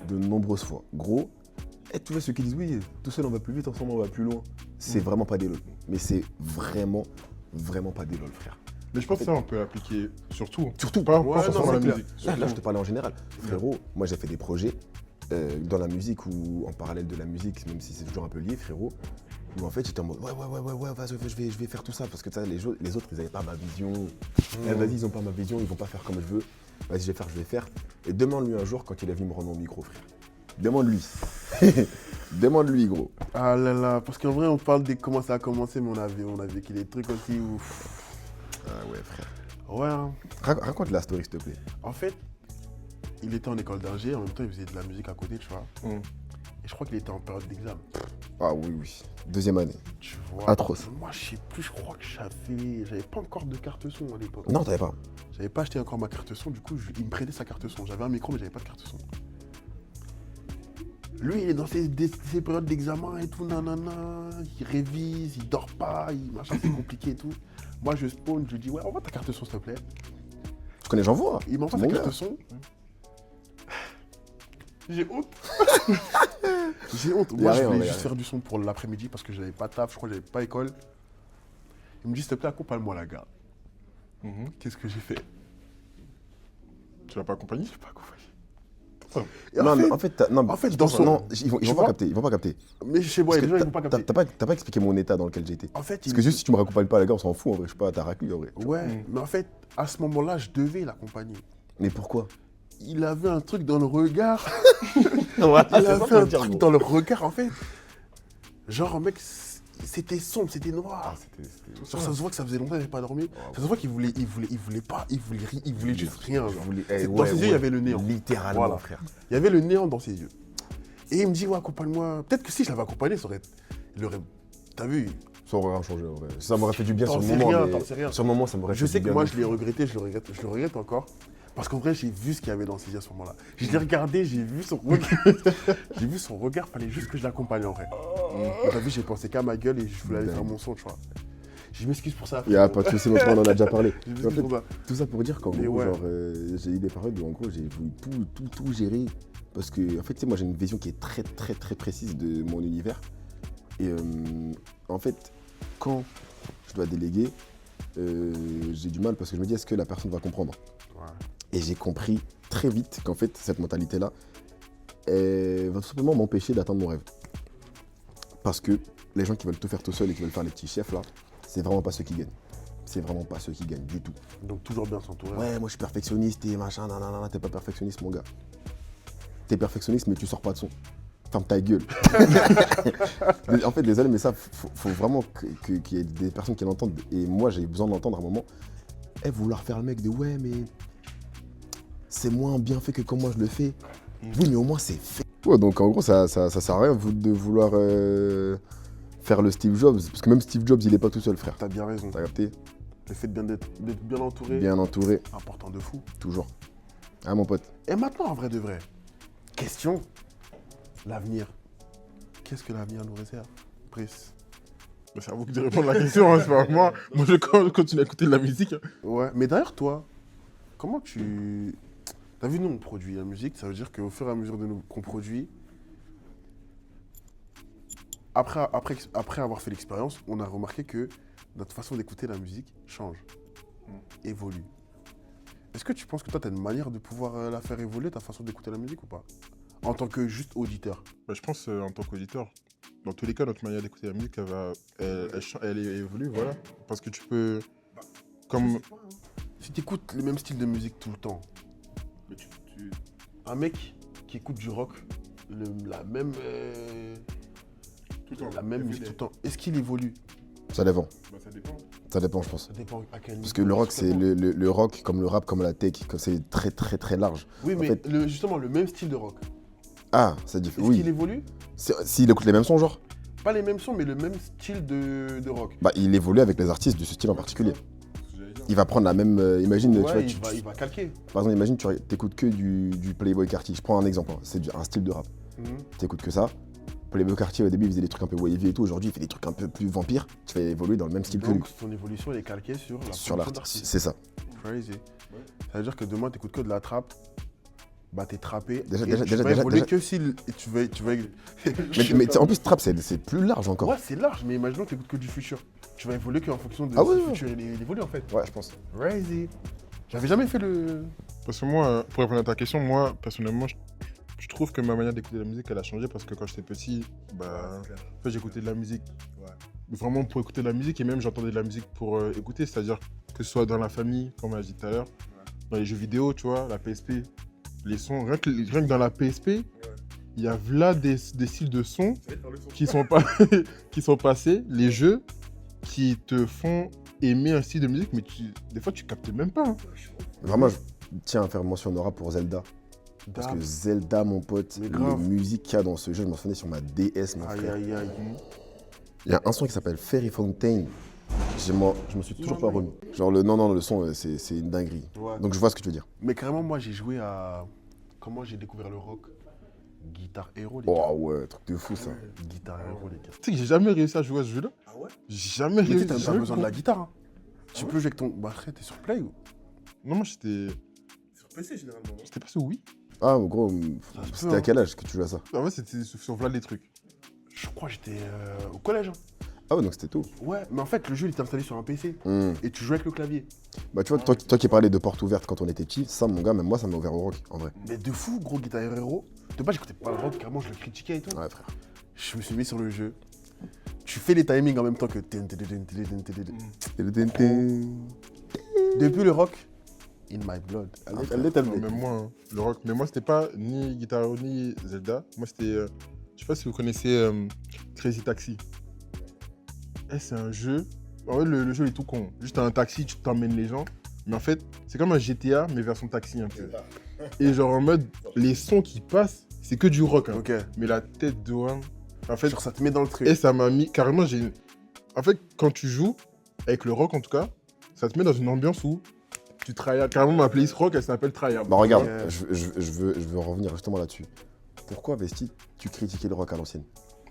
de nombreuses fois. Gros, et tu vois ceux qui disent oui, tout seul on va plus vite, ensemble on va plus loin. C'est vraiment pas des lol. Mais c'est vraiment pas des lol, frère. Mais je pense que ça, on peut l'appliquer sur tout. Surtout, Pas Ouais, forcément non, la c'est clair. musique. Là, je surtout. te parlais en général. Frérot, moi j'ai fait des projets dans la musique ou en parallèle de la musique, même si c'est toujours un peu lié, frérot. Où en fait j'étais en mode ouais, vas-y, je vais faire tout ça parce que ça, les autres ils avaient pas ma vision. Eh, vas-y, ils ont pas ma vision, ils vont pas faire comme je veux. Vas-y, je vais faire. Et demande-lui un jour quand il est venu me rendre mon micro, frère. Demande-lui. Demande-lui, gros. Ah là là, parce qu'en vrai, on parle de comment ça a commencé, mais on a vécu des trucs aussi où. Ah ouais, frère. Ouais, hein. Raconte la story, s'il te plaît. En fait, il était en école d'ingé, en même temps, il faisait de la musique à côté, tu vois. Mm. Et je crois qu'il était en période d'examen. Ah oui. Deuxième année. Tu vois. Atroce. Moi, je sais plus, je crois que j'avais pas encore de carte son à l'époque. Non, t'avais pas. J'avais pas acheté encore ma carte son, du coup, il me prêtait sa carte son. J'avais un micro, mais j'avais pas de carte son. Lui, il est dans ses périodes d'examen et tout, nanana. Il révise, il dort pas, machin, c'est compliqué et tout. Moi, je spawn, je lui dis, ouais, envoie ta carte son, s'il te plaît. Tu connais, j'en vois. Il m'envoie Mon sa gars. carte son. J'ai honte. J'ai honte. Y a Moi, je rien, voulais y a juste rien. faire du son pour l'après-midi parce que j'avais pas taf, je crois que j'avais pas école. Il me dit, s'il te plaît, accompagne-moi la gare. Mhm. Qu'est-ce que j'ai fait? Tu l'as pas accompagné? J'ai pas accompagné. Et Non, en mais fait, en fait, non, en fait, je dans pense- son- non, ils vont tu pas vois capter, ils vont pas capter. mais chez moi, Parce les que gens, ils vont pas capter. t'as pas expliqué mon état dans lequel j'étais. En fait, Parce que juste si tu me raccompagnes pas, les gars, on s'en fout en vrai. Je sais pas, t'as raclé en vrai. Ouais, mais en fait, à ce moment-là, je devais l'accompagner. Mais pourquoi? Il avait un truc dans le regard. Voilà, Il avait un truc dans le regard, en fait. Genre, mec, c'était sombre, c'était noir. Genre, ça se voit que ça faisait longtemps qu'il n'avait pas dormi. Ça se voit qu'il voulait pas, il voulait juste rien. Genre. Dans ses yeux, il y avait le néant. Littéralement, Voilà. frère. Il y avait le néant dans ses yeux. Et il me dit, ouais, accompagne-moi. Peut-être que si je l'avais accompagné, il aurait. T'as vu? Ça aurait rien changé en vrai. Ça m'aurait fait du bien T'en sur le sais moment. rien, mais t'en sais rien. Sur le moment, ça m'aurait fait Je du sais bien. que moi, je l'ai regretté, je le regrette encore. Parce qu'en vrai, j'ai vu ce qu'il y avait dans ses yeux à ce moment-là. Je l'ai regardé, j'ai vu son regard. J'ai vu son regard, fallait juste que je l'accompagne en vrai. T'as vu, j'ai pensé qu'à ma gueule et je voulais aller faire mon son, tu vois. Je m'excuse pour ça. Il n'y a pas de souci, notre on en a déjà parlé. Je En m'excuse fait, pour ça. tout ça pour dire qu'en Mais gros, ouais. genre, j'ai eu des périodes où en gros, j'ai voulu tout gérer. Parce que, en fait, tu sais, moi, j'ai une vision qui est très précise de mon univers. Et en fait, quand je dois déléguer, j'ai du mal parce que je me dis, est-ce que la personne va comprendre? Ouais. Et j'ai compris très vite qu'en fait, cette mentalité-là, elle va tout simplement m'empêcher d'atteindre mon rêve. Parce que les gens qui veulent tout faire tout seul et qui veulent faire les petits chefs, là, c'est vraiment pas ceux qui gagnent. C'est vraiment pas ceux qui gagnent du tout. Donc toujours bien s'entourer. Ouais, moi je suis perfectionniste et machin, nanana, t'es pas perfectionniste, mon gars. T'es perfectionniste, mais tu sors pas de son. Ferme ta gueule. En fait, désolé, mais ça, faut vraiment qu'il y ait des personnes qui l'entendent. Et moi, j'ai besoin de l'entendre à un moment. Eh, vouloir faire le mec de ouais, mais c'est moins bien fait que comme moi je le fais. Oui, mais au moins c'est fait. Ouais, donc en gros, ça sert à rien de vouloir faire le Steve Jobs. Parce que même Steve Jobs, il est pas tout seul, frère. T'as bien raison. T'as capté? Le fait d'être bien entouré, Bien entouré, important de fou. toujours. Hein, mon pote? Et maintenant, en vrai de vrai, question, l'avenir. Qu'est-ce que l'avenir nous réserve, Brice? C'est à vous de répondre à la question, hein, c'est pas à moi. Moi, je continue à écouter de la musique. Hein. Ouais, mais d'ailleurs, toi, comment tu... T'as vu, nous, on produit la musique, ça veut dire qu'au fur et à mesure qu'on produit, après avoir fait l'expérience, on a remarqué que notre façon d'écouter la musique change, évolue. Est-ce que tu penses que toi, tu as une manière de pouvoir la faire évoluer, ta façon d'écouter la musique ou pas? En tant que juste auditeur. Bah, je pense en tant qu'auditeur, dans tous les cas, notre manière d'écouter la musique, elle évolue, voilà. Parce que tu peux... Comme... Si tu écoutes le même style de musique tout le temps, un mec qui écoute du rock, la même musique tout le temps, est-ce qu'il évolue? Ça dépend. Bah, ça dépend. Ça dépend, je pense. Ça dépend à quel niveau. Parce que le rock, c'est le rock, comme le rap, comme la tech, c'est très large. Oui, En mais fait- justement, le même style de rock. Ah, c'est différent. Est-ce qu'il Oui. évolue? S'il écoute les mêmes sons, genre, Pas les mêmes sons, mais le même style de rock. bah, il évolue avec les artistes de ce style en particulier. Il va prendre la même. Imagine, tu vois, Ouais, il va calquer. par exemple, imagine, tu écoutes que du Playboy Carti. Je prends un exemple, hein. C'est un style de rap. Tu écoutes que ça. Playboy Carti, au début, il faisait des trucs un peu wavy et tout. Aujourd'hui, il fait des trucs un peu plus vampires. Tu vas évoluer dans le même style que lui. Donc, son évolution, elle est calquée sur la Sur production l'artiste. C'est ça. Crazy. Ça veut dire que demain, t'écoutes que de la trappe, bah t'es trappé. Déjà- et déjà- tu déjà- vas déjà- évoluer déjà- que si et tu vas Mais tu sais, en plus, trap, c'est plus large encore. Ouais, c'est large, mais imaginons que t'écoutes que du futur. Tu vas évoluer qu'en fonction de Ah si ouais, le ouais. futur il évolue en fait. Ouais, je pense. Crazy. J'avais jamais fait le. Parce que moi, pour répondre à ta question, moi, personnellement, je trouve que ma manière d'écouter la musique, elle a changé parce que quand j'étais petit, bah, en fait, j'écoutais de la musique vraiment pour écouter de la musique et même j'entendais de la musique pour écouter, c'est-à-dire que ce soit dans la famille, comme on l'a dit tout à l'heure, dans les jeux vidéo, tu vois, la PSP, les sons, rien que dans la PSP, il y a là des styles de sons qui sont, qui sont passés, les jeux qui te font aimer un style de musique, mais des fois tu captes même pas. Hein. Vraiment, je tiens à faire mention honorable pour Zelda. Parce que Zelda, mon pote, Mais les grave. musiques qu'il y a dans ce jeu, je m'en souvenais sur ma DS, mon Aïe frère. aïe aïe. Il y a un son qui s'appelle Fairy Fountain. Je me suis toujours pas remis. Genre, le son, c'est une dinguerie. Ouais. Donc, je vois ce que tu veux dire. Mais carrément, moi j'ai joué à. Comment j'ai découvert le rock? Guitar Hero, les gars. Oh ouais, truc de fou ça. Guitar Hero, les gars. Tu sais que j'ai jamais réussi à jouer à ce jeu-là. Ah ouais? J'ai jamais Mais tu sais, réussi. t'as j'ai pas jamais besoin de la compris. guitare. Hein. Tu peux jouer avec ton. Bah, après, t'es sur Play ou? Non, moi j'étais Sur PC généralement. j'étais pas sur Wii. Ah, gros, se c'était peut, à hein. quel âge que tu jouais à ça? En vrai, c'était sur Vlad les trucs. Je crois que j'étais au collège. Hein. Ah ouais, donc c'était tout. Ouais, mais en fait, le jeu, il était installé sur un PC. Hmm. Et tu jouais avec le clavier. Bah tu vois, toi qui parlais de porte ouverte quand on était petit, ça mon gars, même moi ça m'a ouvert au rock, en vrai. Mais de fou, gros, Guitar Hero. De base, j'écoutais pas le rock, carrément, je le critiquais et tout. Ouais frère. Je me suis mis sur le jeu. Tu fais les timings en même temps que. Depuis le rock, in my blood. Elle l'est Non, même moi, hein, le rock. Mais moi, c'était pas ni Guitar Hero ni Zelda. Moi, c'était. Je sais pas si vous connaissez Crazy Taxi. C'est un jeu. En vrai, le jeu est tout con. Juste t'as un taxi, tu t'emmènes les gens. Mais en fait, c'est comme un GTA, mais version taxi un peu. Et genre en mode, les sons qui passent, c'est que du rock. Hein. Ok. Mais la tête de One, en fait, Genre, ça te met dans le truc. et ça m'a mis. Carrément, j'ai. En fait, quand tu joues, avec le rock en tout cas, ça te met dans une ambiance où tu tryhard. Carrément, ma playlist rock, elle s'appelle Tryhard. Bah regarde, Ouais. je veux revenir justement là-dessus. Pourquoi, Vesti, tu critiquais le rock à l'ancienne?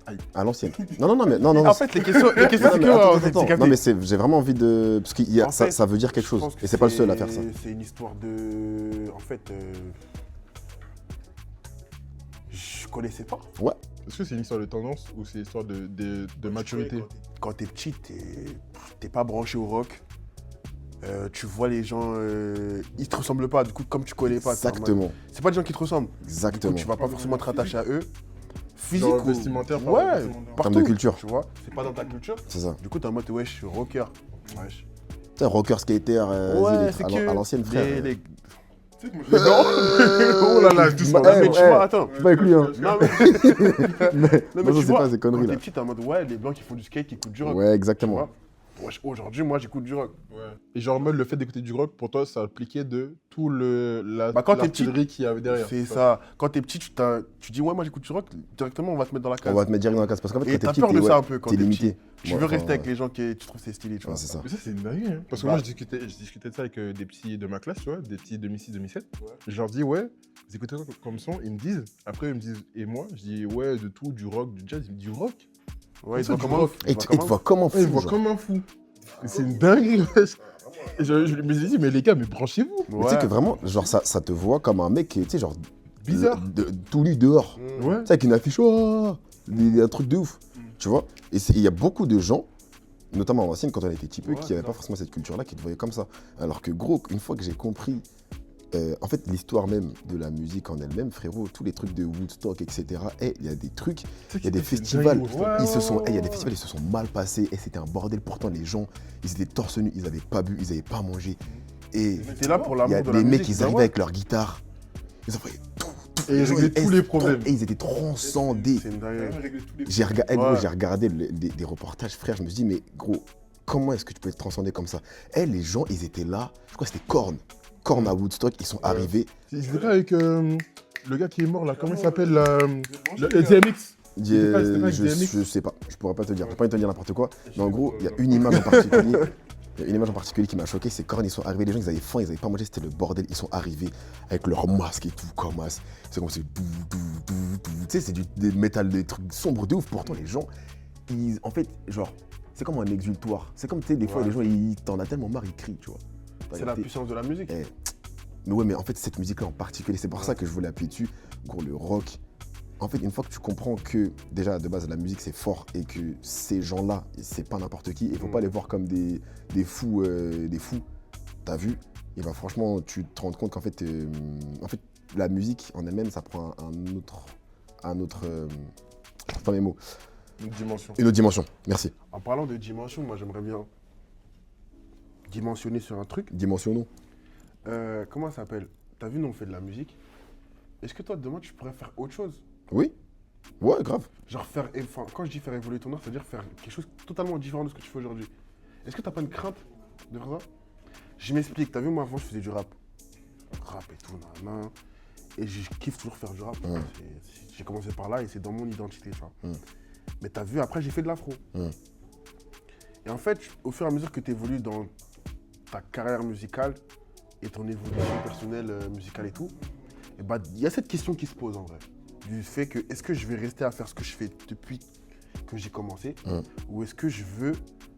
Aïe. À l'ancienne. Non, mais non. En fait, les questions, c'est Non, mais que. attends. Non, mais j'ai vraiment envie de. Parce que En fait, ça veut dire quelque je chose. pense que Et c'est pas le seul à faire ça. C'est une histoire de. En fait. Je connaissais pas. Est-ce que c'est une histoire de tendance ou c'est une histoire de maturité? Quand t'es petit, t'es pas branché au rock. Tu vois les gens, ils te ressemblent pas. Du coup, comme tu connais pas, t'es en mode- Exactement. c'est pas des gens qui te ressemblent. Du coup, Exactement. tu vas pas forcément te rattacher à eux. Physique Genre ou vestimentaire, par ouais, vestimentaire. En termes partout. de culture. Tu vois, c'est pas dans ta culture. C'est ça. Du coup, t'es en mode ouais, je suis rocker. Wesh. Tu sais, rocker, skater, Ouais, c'est à l'ancienne, frère. les- Oh là là, doucement. Eh, mais tu vois, attends. Pas avec lui, hein. Non, mais, Mais non, mais moi, je tu sais vois, pas ces quand conneries t'es là. petit, t'es en mode ouais, les blancs qui font du skate, qui écoutent du rock. Ouais, Tu exactement. vois. Wesh, aujourd'hui, moi, j'écoute du rock. Ouais. Et genre en mode le fait d'écouter du rock, pour toi, ça impliquait de tout la Bah, quand t'es l'artillerie qu'il y avait derrière. C'est ça. Quand t'es petit, tu dis ouais, moi j'écoute du rock, directement on va te mettre dans la On case. va te mettre direct dans la case. Parce qu'en fait, Et quand t'es t'as petit, peur de t'es ça un peu quand t'es t'es limité. Tu Moi, veux rester enfin, avec les gens que tu trouves c'est stylé, tu vois. ouais, c'est ça. Mais ça, c'est une dinguerie. Hein. Parce que Bah. moi, je discutais de ça avec des petits de ma classe, tu vois, des petits 2006-2007. Je leur dis, ouais, vous écoutez quoi comme son? Ils me disent, après, ils me disent, et moi? Je dis, ouais, de tout, du rock, du jazz. Ils me disent, du rock? Ouais, ils Ça, voient du comment rock. Et tu vois comment Ouais, ils fou, voient genre. comme un fou. C'est une dinguerie, wesh. Et je me suis dit, mais les gars, mais branchez-vous. Mais tu sais que vraiment, genre, ça te voit comme un mec qui est, tu sais, genre. Bizarre. Tout nu dehors. Ouais. Tu sais, avec une affiche, oh, un truc de ouf. Tu vois. Et il y a beaucoup de gens, notamment en ancienne, quand on était petit peu, qui n'avaient pas forcément cette culture-là, qui te voyaient comme ça. Alors que, gros, une fois que j'ai compris, en fait, l'histoire même de la musique en elle-même, frérot, tous les trucs de Woodstock, etc., il y a des trucs, il y a des festivals, il y a des festivals, ils se sont mal passés, et c'était un bordel. Pourtant, les gens, ils étaient torse nu, ils n'avaient pas bu, ils n'avaient pas mangé. Et T'es là pour il y a l'amour de la des musique. mecs, ils bah arrivaient ouais. avec leur guitare, ils envoyaient tout. Et ils réglaient tous les problèmes. Et ils étaient transcendés. C'est une dinguerie. J'ai Ouais. regardé des reportages, frère, je me suis dit, mais gros, comment est-ce que tu peux être transcendé comme ça? Les gens, ils étaient là, je crois que c'était Korn à Woodstock, ils sont arrivés. Ils étaient pas avec le gars qui est mort là, comment il s'appelle le DMX. C'était pas avec DMX. Je sais pas, je pourrais pas te dire, j'ai pas envie de te dire n'importe quoi, mais en gros, il y a une image en particulier. Il y a une image en particulier qui m'a choqué, c'est Korn, ils sont arrivés, les gens ils avaient faim, ils avaient pas mangé, c'était le bordel, ils sont arrivés avec leur masque et tout, comme ça. C'est comme c'est tu sais, c'est des métal, des trucs sombres de ouf. Pourtant les gens, en fait, genre, c'est comme un exultoire. C'est comme, tu sais, des fois Ouais. les gens, ils t'en as tellement marre, ils crient, tu vois. C'est la puissance de la musique. Mais ouais, mais en fait, cette musique-là en particulier, c'est pour ça que je voulais appuyer dessus. Gros, le rock. En fait, une fois que tu comprends que, déjà, de base, la musique, c'est fort et que ces gens-là, c'est pas n'importe qui, il faut pas les voir comme des fous. T'as vu? Et bah, franchement, tu te rends compte qu'en fait, la musique en elle-même, ça prend un autre. Enfin, mes mots. Une dimension. Une autre dimension. Merci. En parlant de dimension, moi j'aimerais bien dimensionner sur un truc. Dimensionnons. Comment ça s'appelle? T'as vu, nous on fait de la musique. Est-ce que toi, demain, tu pourrais faire autre chose? Oui? Ouais, grave. Genre quand je dis faire évoluer ton art, c'est-à-dire faire quelque chose totalement différent de ce que tu fais aujourd'hui. Est-ce que t'as pas une crainte de faire ça? Je m'explique, t'as vu, moi avant je faisais du rap. Rap et tout, nanana. Et je kiffe toujours faire du rap. J'ai commencé par là et c'est dans mon identité, tu vois. Mais t'as vu, après j'ai fait de l'afro. Et en fait, au fur et à mesure que tu évolues dans ta carrière musicale et ton évolution personnelle musicale et tout, et bah, il y a cette question qui se pose en vrai. Du fait que, est-ce que je vais rester à faire ce que je fais depuis que j'ai commencé ou est-ce que je veux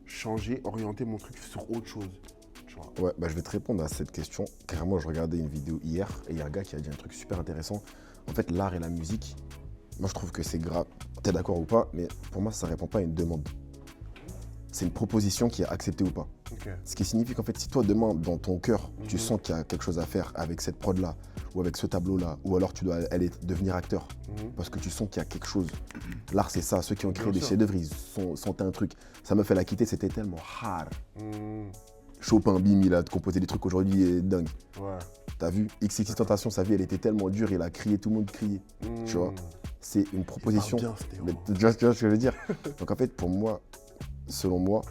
changer, orienter mon truc sur autre chose, tu vois. Ouais, bah, je vais te répondre à cette question. Carrément, je regardais une vidéo hier et il y a un gars qui a dit un truc super intéressant. En fait, l'art et la musique, moi je trouve que c'est grave. T'es d'accord ou pas, mais pour moi, ça répond pas à une demande. c'est une proposition qui est acceptée ou pas. Ok. Ce qui signifie qu'en fait, si toi, demain, dans ton cœur, tu sens qu'il y a quelque chose à faire avec cette prod-là, ou avec ce tableau-là, ou alors tu dois aller devenir acteur, parce que tu sens qu'il y a quelque chose. L'art, c'est ça. Ceux qui ont créé des chefs-d'œuvre, ils sentaient un truc. Ça me fait la quitter, c'était tellement hard. Chopin, Bim, il a composé des trucs aujourd'hui dingues. Ouais. T'as vu XXXTentacion, sa vie, elle était tellement dure, il a crié, tout le monde criait. Tu vois, c'est une proposition. Bien, Stéo. Tu vois ce que je veux dire? Donc en fait, pour moi, selon moi,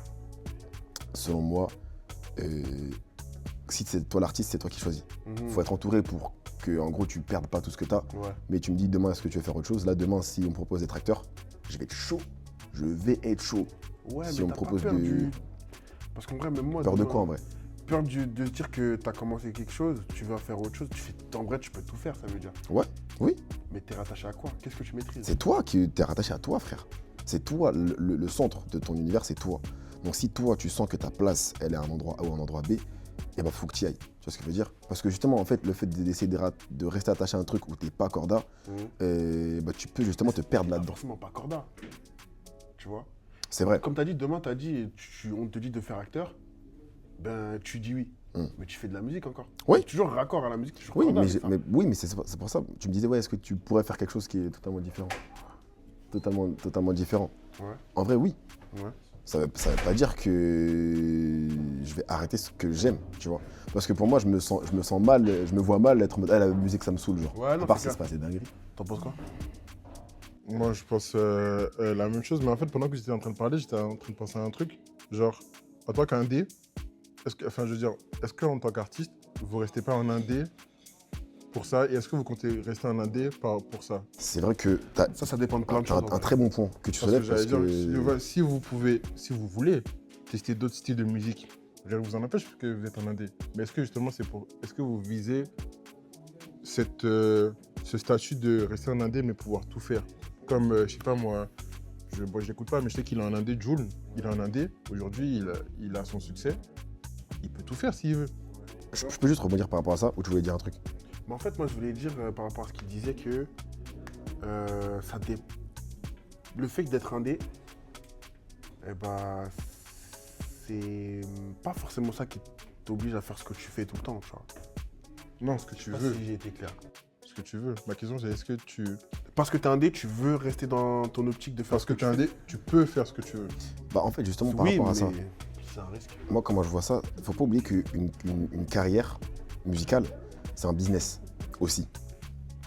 si c'est toi l'artiste, c'est toi qui choisis. Faut être entouré pour que, en gros, tu perdes pas tout ce que t'as. Ouais. Mais tu me dis demain, est-ce que tu veux faire autre chose? Là, demain, si on me propose d'être acteur, je vais être chaud. Je vais être chaud. Ouais, Si mais on me t'as propose pas peur de. Parce qu'en vrai, même moi... Peur de demain, quoi en vrai? Peur de se dire que t'as commencé quelque chose, tu vas faire autre chose, en vrai, tu peux tout faire, ça veut dire. Ouais, oui. Mais t'es rattaché à quoi? Qu'est-ce que tu maîtrises? C'est toi qui t'es rattaché à toi, frère. C'est toi, le centre de ton univers, c'est toi. Donc si toi, tu sens que ta place, elle est à un endroit A ou un endroit B, eh ben, faut que tu y ailles. Tu vois ce que je veux dire? Parce que justement, en fait, le fait d'essayer de rester attaché à un truc où t'es pas corda, bah, tu peux justement te perdre Pas là-dedans. forcément pas corda. Tu vois? C'est vrai. Comme t'as dit, demain, on te dit de faire acteur, ben tu dis oui. Mais tu fais de la musique encore. Oui. C'est toujours raccord à la musique, toujours Oui, corda, mais, c'est ça. oui, mais c'est pour ça. Tu me disais, ouais, est-ce que tu pourrais faire quelque chose qui est totalement différent? Totalement différent. Ouais. En vrai, oui. Ouais. Ça veut pas dire que je vais arrêter ce que j'aime, tu vois. Parce que pour moi, je me sens mal, je me vois mal être en mode, ah, la musique, ça me saoule, genre. Ouais, non, à part c'est si c'est clair. pas des dingueries. T'en penses quoi? Moi, je pense la même chose, mais en fait, pendant que j'étais en train de parler, j'étais en train de penser à un truc. Genre, en tant qu'indé, est-ce qu'en tant qu'artiste, vous restez pas en indé pour ça? Et est-ce que vous comptez rester en indé pour ça? C'est vrai que t'as Ça dépend de plein de choses. un très bon point que tu Parce que soulèves parce j'allais que. dire, si vous voulez tester d'autres styles de musique, rien ne vous en empêche parce que vous êtes en indé. Mais est-ce que justement, est-ce que vous visez ce statut de rester en indé mais pouvoir tout faire? Comme, je sais pas moi, je l'écoute pas, mais je sais qu'il est en indé, Jul, il est en indé. Aujourd'hui, il a son succès. Il peut tout faire s'il veut. Je peux juste rebondir par rapport à ça ou tu voulais dire un truc? Mais en fait, moi, je voulais dire par rapport à ce qu'il disait que le fait d'être indé, eh ben, c'est pas forcément ça qui t'oblige à faire ce que tu fais tout le temps, tu vois. Non, ce que tu Je sais pas veux. si j'ai été clair. Ce que tu veux. Ma question, c'est est-ce que tu... Parce que t'es indé, tu veux rester dans ton optique de faire Parce ce que tu es indé, tu peux faire ce que tu veux. Bah en fait justement par Oui, rapport à mais ça, c'est un risque. moi comment je vois ça, faut pas oublier qu'une une carrière musicale, c'est un business aussi.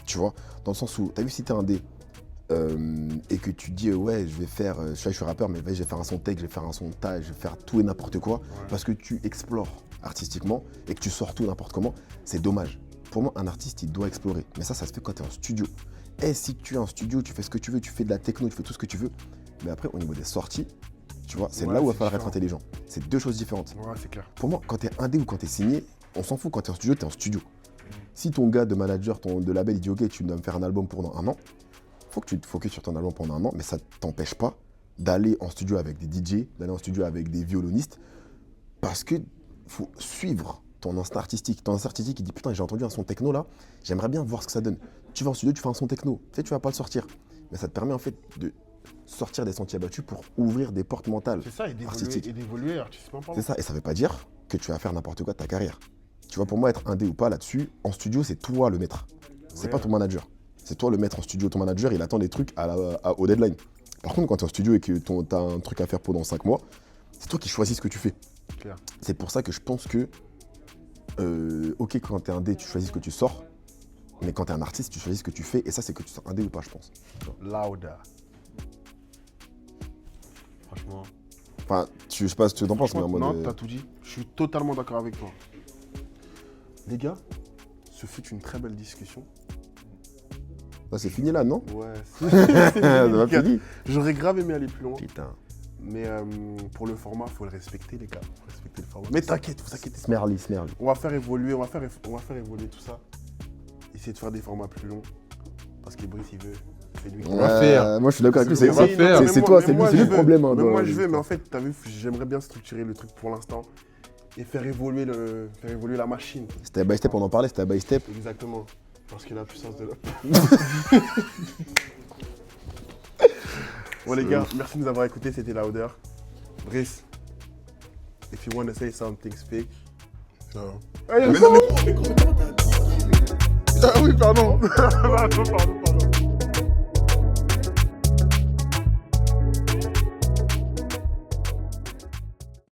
Tu vois, dans le sens où, t'as vu si t'es un dé et que tu dis ouais je vais faire, je suis rappeur mais vas-y, je vais faire un son tech, je vais faire un son ta, je vais faire tout et n'importe quoi, parce que tu explores artistiquement et que tu sors tout n'importe comment, c'est dommage. Pour moi un artiste il doit explorer, mais ça se fait quand t'es en studio. Et si tu es en studio, tu fais ce que tu veux, tu fais de la techno, tu fais tout ce que tu veux, mais après au niveau des sorties, tu vois, c'est Ouais, là où il va c'est falloir être différent. intelligent. C'est deux choses différentes. Ouais, c'est clair. Pour moi, quand t'es indé ou quand t'es signé, on s'en fout. Quand t'es en studio, t'es en studio. Si ton gars de manager, de label, il dit ok, tu dois me faire un album pendant un an, faut que tu te focuses sur ton album pendant un an, mais ça t'empêche pas d'aller en studio avec des DJ, d'aller en studio avec des violonistes, parce que faut suivre ton instinct artistique. Ton instinct artistique, il dit putain, j'ai entendu un son techno là, j'aimerais bien voir ce que ça donne. Tu vas en studio, tu fais un son techno, tu sais, tu vas pas le sortir, mais ça te permet en fait de sortir des sentiers battus pour ouvrir des portes mentales. C'est ça, et Artistique. d'évoluer artistiquement parlant. C'est ça, et ça veut pas dire que tu vas faire n'importe quoi de ta carrière. Tu vois, pour moi, être indé ou pas là-dessus, en studio, c'est toi le maître. C'est pas ton manager. C'est toi le maître en studio. Ton manager, il attend des trucs au deadline. Par contre, quand tu es en studio et que tu as un truc à faire pendant 5 mois, c'est toi qui choisis ce que tu fais. Clair. C'est pour ça que je pense que, ok, quand tu es indé, tu choisis ce que tu sors, mais quand tu es un artiste, tu choisis ce que tu fais, et ça, c'est que tu sors indé ou pas, je pense. Louder. Franchement. Enfin, je sais pas ce que tu en penses, mais en mode. Non, t'as tout dit. Je suis totalement d'accord avec toi. Les gars, ce fut une très belle discussion. Là, c'est fini là, non? Ouais, Ça va fini. J'aurais grave aimé aller plus loin. Putain. Mais pour le format, il faut le respecter, les gars. Faut respecter le format. Mais t'inquiète, vous inquiétez pas. Smerly. On va faire évoluer, on va faire évoluer tout ça. Essayer de faire des formats plus longs. Parce que Brice, il veut. C'est lui qui va faire. Moi, je suis d'accord avec lui. On va faire. C'est toi, c'est lui le problème. hein, Même dans moi, je veux, l'histoire. mais en fait, t'as vu, j'aimerais bien structurer le truc pour l'instant. Et faire évoluer la machine. Step by step, on en parlait, step by step. Exactement. Parce que la puissance de l'homme. Bon les gars, merci de nous avoir écoutés, c'était Louder. Brice, If you wanna say something, speak. Non. Ah oui, pardon. Pardon.